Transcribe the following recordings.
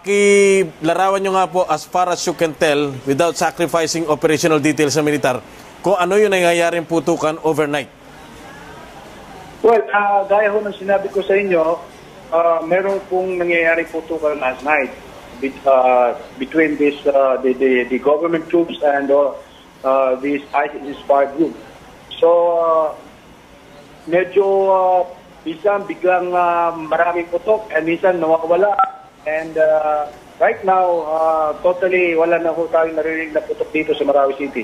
pakilarawan nyo nga po as far as you can tell without sacrificing operational details sa militar kung ano yung nangyayaring putukan overnight. Well, gaya ho ng sinabi ko sa inyo, meron pong nangyayaring putukan last night between this the government troops and this ISIS-inspired group. So, medyo minsan biglang maraming putok and minsan nawawala. And right now, totally wala na ho tayong narinig na putok dito sa Marawi City.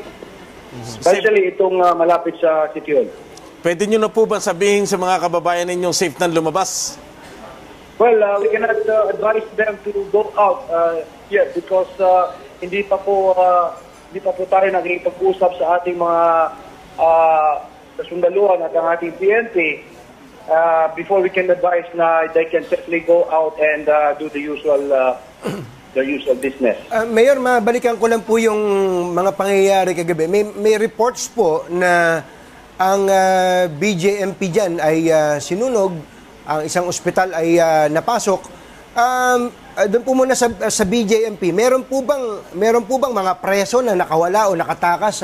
Especially itong malapit sa City Hall. Pwede nyo na po ba sabihin sa mga kababayan ninyong safe na lumabas? Well, we cannot advise them to go out yet because hindi pa po tayo nagkikipag-usap sa ating mga kasundaluhan at ang ating PNP before we can advise na they can safely go out and do the usual business. Mayor, mabalikan ko lang po yung mga pangyayari kagabi. May reports po na ang BJMP dyan ay sinunog, ang isang ospital ay napasok. Doon po muna sa BJMP, meron po bang mga preso na nakawala o nakatakas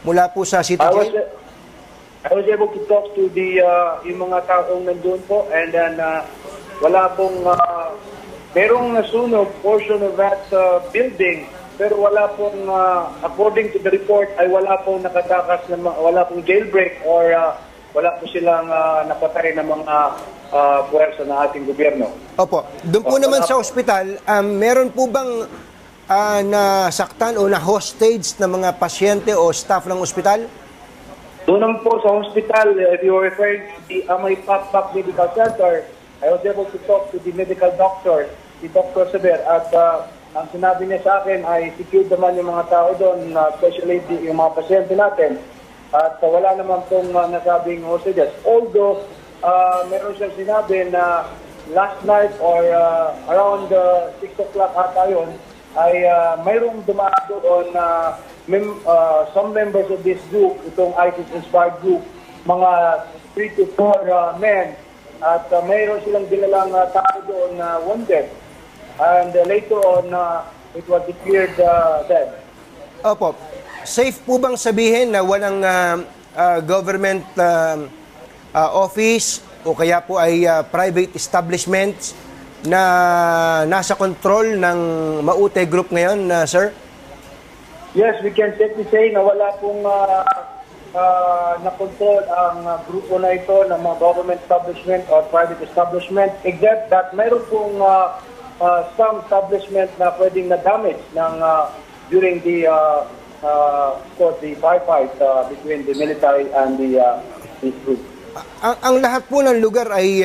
mula po sa City Jail? I was able to talk to yung mga taong nandun po, and then wala pong merong nasunog portion of that building, pero wala pong according to the report ay wala pong nakatakas, wala pong jailbreak or wala po silang napatay na mga puwersa ng ating gobyerno. Opo. Doon po naman sa ospital, meron po bang nasaktan o na-hostage na mga pasyente o staff ng ospital? Doon naman po sa hospital, if you are referring to the Amay Pakpak Medical Center, I was able to talk to the medical doctor, si Dr. Sever, at ang sinabi niya sa akin ay secured naman yung mga tao doon, especially yung mga pasyente natin, at wala naman pong nasabing hostages. Although, meron siyang sinabi na last night or around 6 o'clock ata yun, ay mayroong dumaan doon na some members of this group, itong ISIS-inspired group, mga 3 to 4 men, at mayroon silang dinalang tao doon na wounded. And later on, it was declared dead. Opo. Safe po bang sabihin na walang government office o kaya po ay private establishments na nasa control ng Maute Group ngayon, sir? Yes, we can safely say na wala pong na-control ang grupo na ito ng mga government establishment or private establishment, except that mayroon pong some establishment na pwedeng na-damage during the firefight between the military and this group. Ang lahat po ng lugar ay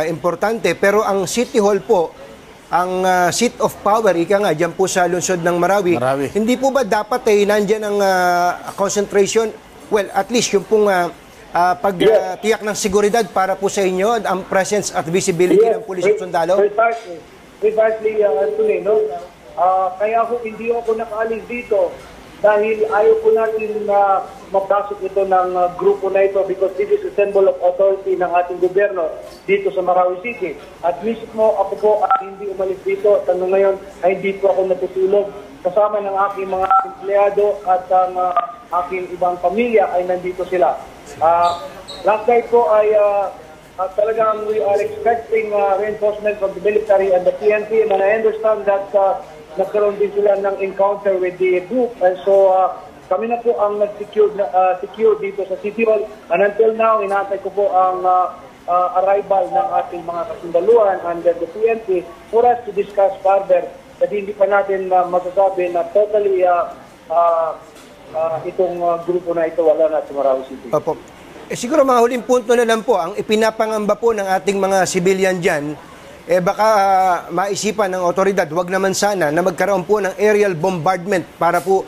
importante, pero ang City Hall po, ang seat of power, ika nga, dyan po sa lungsod ng Marawi. Hindi po ba dapat nandyan ang concentration? Well, at least yung pong pagtiyak ng seguridad para po sa inyo, ang presence at visibility ng pulis at sundalo? Precisely, Anthony, no? Kaya hindi ako nakaalis dito dahil ayaw po natin mapasok ito ng grupo na ito because this is a symbol of authority ng ating gobyerno dito sa Marawi City. At mismo ako po ay hindi umalis dito. Tanong ngayon ay hindi po ako natutulog. Kasama ng aking mga empleyado at ang aking ibang pamilya ay nandito sila. Last night po ay talagang we are expecting reinforcement from the military and the PNP, and I understand that nagkaroon din sila ng encounter with the group, and so kami na po ang secure dito sa City Hall, and until now inaantay ko po ang arrival ng ating mga kasundaluhan and the PNP for us to discuss further, kasi hindi pa natin masasabi na totally itong grupo na ito wala na sa Marawi City. Opo. Siguro mga huling punto na lang po, ang ipinapangamba po ng ating mga civilian dyan, baka maisipan ng otoridad, wag naman sana na magkaroon po ng aerial bombardment para po